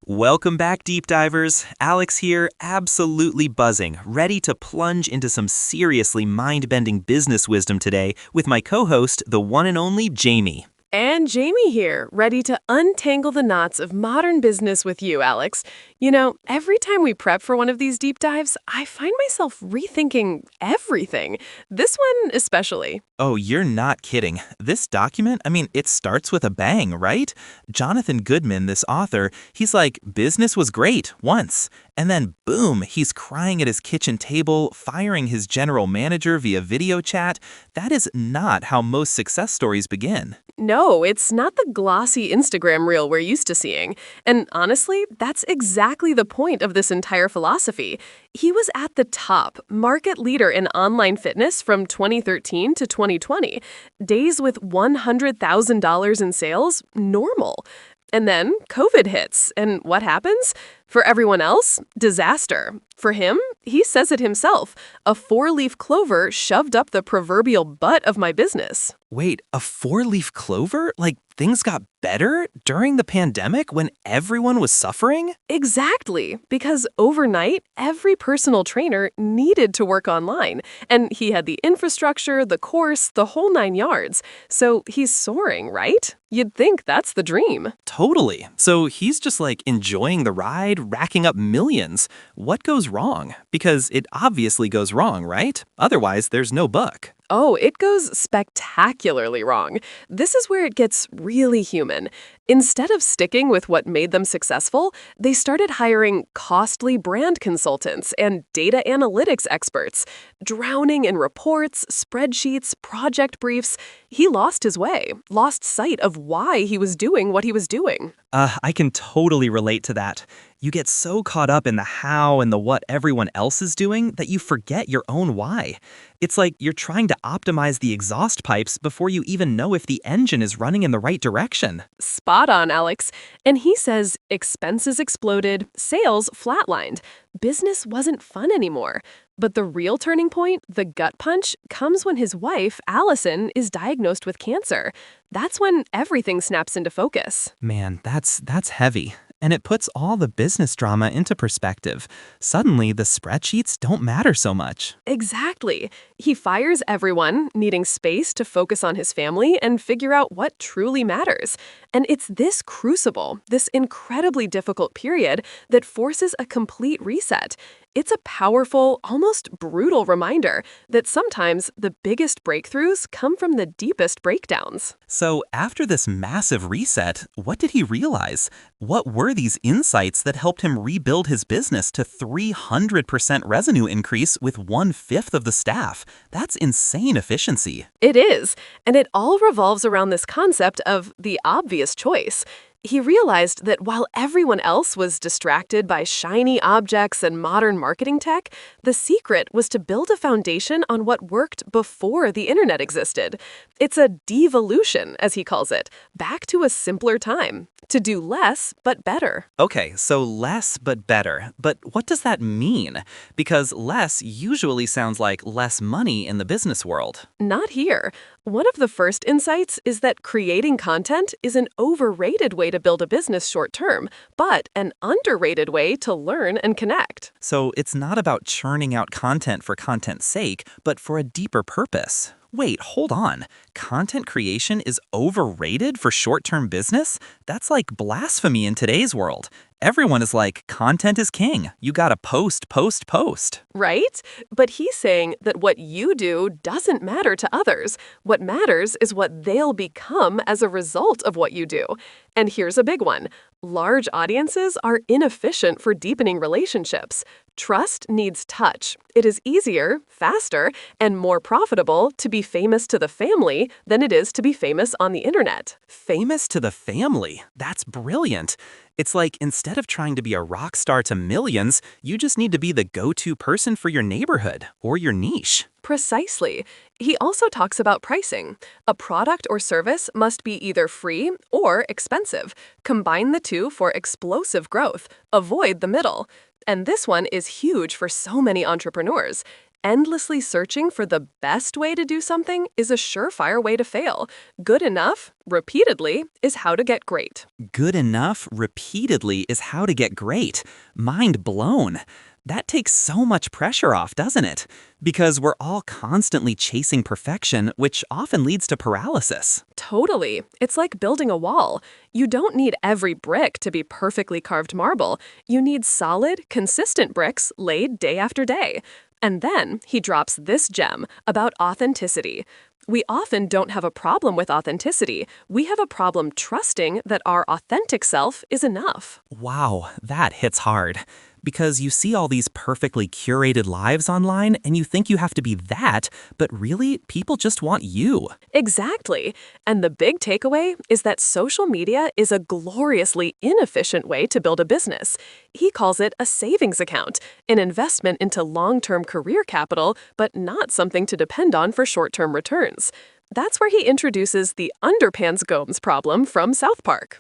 Welcome back, deep divers. Alex here, absolutely buzzing, ready to plunge into some seriously mind-bending business wisdom today with my co-host, the one and only Jamie. And Jamie here, ready to untangle the knots of modern business with you, Alex. You know, every time we prep for one of these deep dives, I find myself rethinking everything. This one especially. Oh, you're not kidding. This document, it starts with a bang, right? Jonathan Goodman, this author, he's like, business was great once. And then boom, he's crying at his kitchen table, firing his general manager via video chat. That is not how most success stories begin. No, it's not the glossy Instagram reel we're used to seeing. And honestly, that's exactly the point of this entire philosophy. He was at the top, market leader in online fitness from 2013 to 2020. Days with $100,000 in sales, normal. And then COVID hits, and what happens? For everyone else, disaster. For him, he says it himself, a four-leaf clover shoved up the proverbial butt of my business. Wait, a four-leaf clover? Like, things got better during the pandemic when everyone was suffering? Exactly, because overnight, every personal trainer needed to work online, and he had the infrastructure, the course, the whole 9 yards. So he's soaring, right? You'd think that's the dream. Totally. So he's just like enjoying the ride, racking up millions. What goes wrong? Because it obviously goes wrong, right? Otherwise, there's no book. Oh, it goes spectacularly wrong. This is where it gets really human. Instead of sticking with what made them successful, they started hiring costly brand consultants and data analytics experts, drowning in reports, spreadsheets, project briefs. He lost his way, lost sight of why he was doing what he was doing. I can totally relate to that. You get so caught up in the how and the what everyone else is doing that you forget your own why. It's like you're trying to optimize the exhaust pipes before you even know if the engine is running in the right direction. Spot on, Alex. And he says expenses exploded, sales flatlined. Business wasn't fun anymore. But the real turning point, the gut punch, comes when his wife, Allison, is diagnosed with cancer. That's when everything snaps into focus. Man, that's heavy. And it puts all the business drama into perspective. Suddenly, the spreadsheets don't matter so much. Exactly. He fires everyone, needing space to focus on his family and figure out what truly matters. And it's this crucible, this incredibly difficult period, that forces a complete reset. It's a powerful, almost brutal reminder that sometimes the biggest breakthroughs come from the deepest breakdowns. So, after this massive reset, what did he realize? What were these insights that helped him rebuild his business to 300% revenue increase with 1/5 of the staff? That's insane efficiency. It is, and it all revolves around this concept of the obvious choice. He realized that while everyone else was distracted by shiny objects and modern marketing tech, the secret was to build a foundation on what worked before the internet existed. It's a devolution, as he calls it, back to a simpler time, to do less but better. Okay, so less but better. But what does that mean? Because less usually sounds like less money in the business world. Not here. One of the first insights is that creating content is an overrated way to build a business short term, but an underrated way to learn and connect. So it's not about churning out content for content's sake, but for a deeper purpose. Wait, hold on. Content creation is overrated for short-term business? That's like blasphemy in today's world. Everyone is like, content is king. You gotta post, post, post. Right? But he's saying that what you do doesn't matter to others. What matters is what they'll become as a result of what you do. And here's a big one. Large audiences are inefficient for deepening relationships. Trust needs touch. It is easier, faster, and more profitable to be famous to the family than it is to be famous on the internet. Famous to the family? That's brilliant. It's like instead of trying to be a rock star to millions, you just need to be the go-to person for your neighborhood or your niche. Precisely. He also talks about pricing. A product or service must be either free or expensive. Combine the two for explosive growth. Avoid the middle. And this one is huge for so many entrepreneurs. Endlessly searching for the best way to do something is a surefire way to fail. Good enough, repeatedly, is how to get great. Good enough repeatedly is how to get great. Mind blown. That takes so much pressure off, doesn't it? Because we're all constantly chasing perfection, which often leads to paralysis. Totally. It's like building a wall. You don't need every brick to be perfectly carved marble. You need solid, consistent bricks laid day after day. And then he drops this gem about authenticity. We often don't have a problem with authenticity. We have a problem trusting that our authentic self is enough. Wow, that hits hard. Because you see all these perfectly curated lives online and you think you have to be that, but really, people just want you. Exactly. And the big takeaway is that social media is a gloriously inefficient way to build a business. He calls it a savings account, an investment into long-term career capital, but not something to depend on for short-term returns. That's where he introduces the underpants Gomes problem from South Park.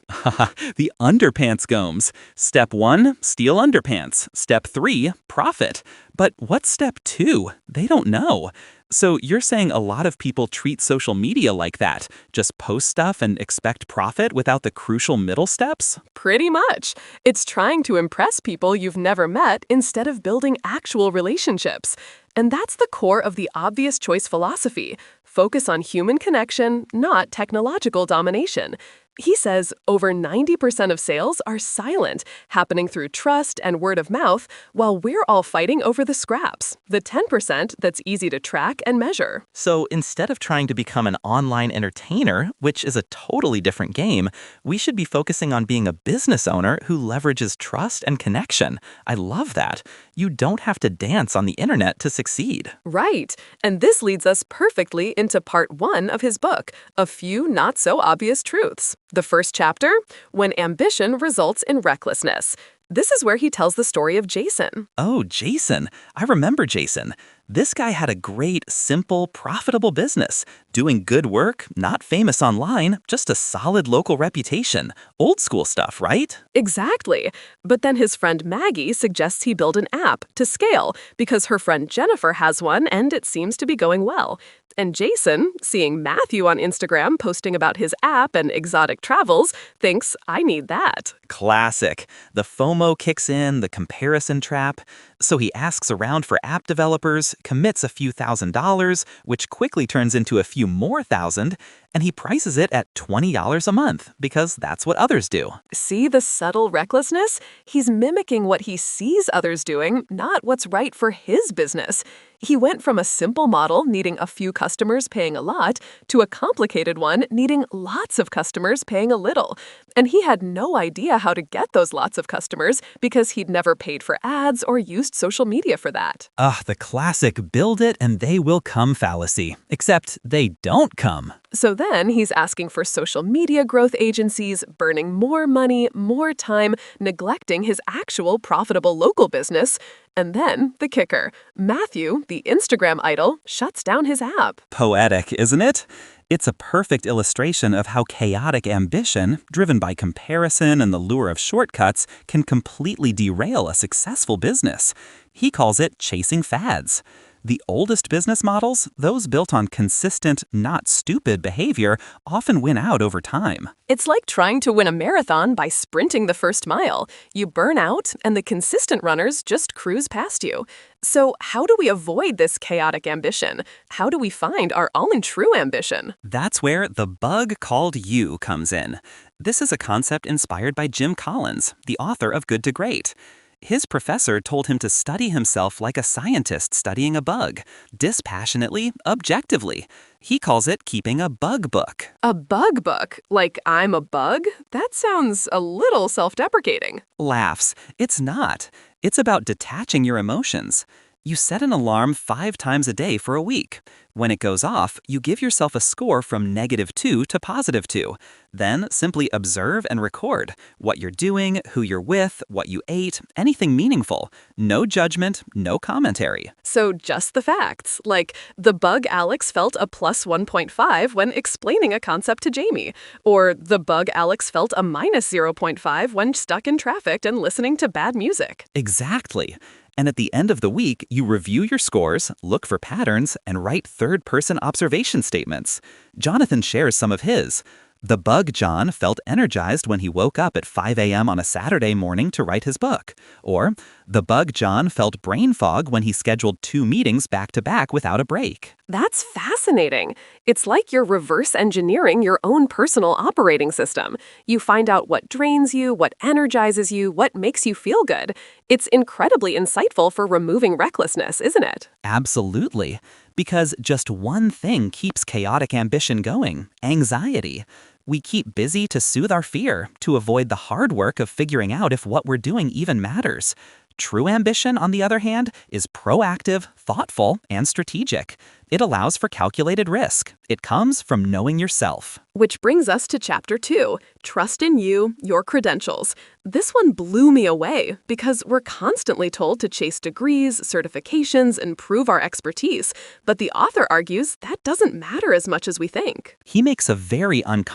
The underpants Gomes. Step 1, steal underpants. Step 3, profit. But what's step 2? They don't know. So you're saying a lot of people treat social media like that? Just post stuff and expect profit without the crucial middle steps? Pretty much. It's trying to impress people you've never met instead of building actual relationships. And that's the core of the obvious choice philosophy. Focus on human connection, not technological domination. He says over 90% of sales are silent, happening through trust and word of mouth, while we're all fighting over the scraps, the 10% that's easy to track and measure. So instead of trying to become an online entertainer, which is a totally different game, we should be focusing on being a business owner who leverages trust and connection. I love that. You don't have to dance on the internet to succeed. Right. And this leads us perfectly into part 1 of his book, A Few Not So Obvious Truths. The first chapter, When Ambition Results in Recklessness. This is where he tells the story of Jason. Oh, Jason. I remember Jason. This guy had a great, simple, profitable business. Doing good work, not famous online, just a solid local reputation. Old school stuff, right? Exactly. But then his friend Maggie suggests he build an app to scale because her friend Jennifer has one and it seems to be going well. And Jason, seeing Matthew on Instagram posting about his app and exotic travels, thinks, I need that. Classic. The FOMO kicks in, the comparison trap. So he asks around for app developers, commits a few $1,000s, which quickly turns into a few more thousand, and he prices it at $20 a month because that's what others do. See the subtle recklessness? He's mimicking what he sees others doing, not what's right for his business. He went from a simple model needing a few customers paying a lot to a complicated one needing lots of customers paying a little. And he had no idea how to get those lots of customers because he'd never paid for ads or used social media for that. The classic build it and they will come fallacy. Except they don't come. So then he's asking for social media growth agencies, burning more money, more time, neglecting his actual profitable local business. And then the kicker, Matthew, the Instagram idol, shuts down his app. Poetic, isn't it? It's a perfect illustration of how chaotic ambition, driven by comparison and the lure of shortcuts, can completely derail a successful business. He calls it chasing fads. The oldest business models, those built on consistent, not stupid behavior, often win out over time. It's like trying to win a marathon by sprinting the first mile. You burn out, and the consistent runners just cruise past you. So how do we avoid this chaotic ambition? How do we find our all-in-true ambition? That's where The Bug Called You comes in. This is a concept inspired by Jim Collins, the author of Good to Great. His professor told him to study himself like a scientist studying a bug, dispassionately, objectively. He calls it keeping a bug book. A bug book? Like I'm a bug? That sounds a little self-deprecating. Laughs. It's not. It's about detaching your emotions. You set an alarm 5 times a day for a week. When it goes off, you give yourself a score from -2 to +2. Then simply observe and record what you're doing, who you're with, what you ate, anything meaningful. No judgment, no commentary. So just the facts, like the bug Alex felt a +1.5 when explaining a concept to Jamie, or the bug Alex felt a -0.5 when stuck in traffic and listening to bad music. Exactly. And at the end of the week, you review your scores, look for patterns, and write third-person observation statements. Jonathan shares some of his. The bug John felt energized when he woke up at 5 a.m. on a Saturday morning to write his book. Or, the bug John felt brain fog when he scheduled 2 meetings back-to-back without a break. That's fascinating. It's like you're reverse engineering your own personal operating system. You find out what drains you, what energizes you, what makes you feel good. It's incredibly insightful for removing recklessness, isn't it? Absolutely. Because just one thing keeps chaotic ambition going: anxiety. We keep busy to soothe our fear, to avoid the hard work of figuring out if what we're doing even matters. True ambition, on the other hand, is proactive, thoughtful, and strategic. It allows for calculated risk. It comes from knowing yourself. Which brings us to Chapter 2, Trust in You, Your Credentials. This one blew me away because we're constantly told to chase degrees, certifications, and prove our expertise. But the author argues that doesn't matter as much as we think. He makes a very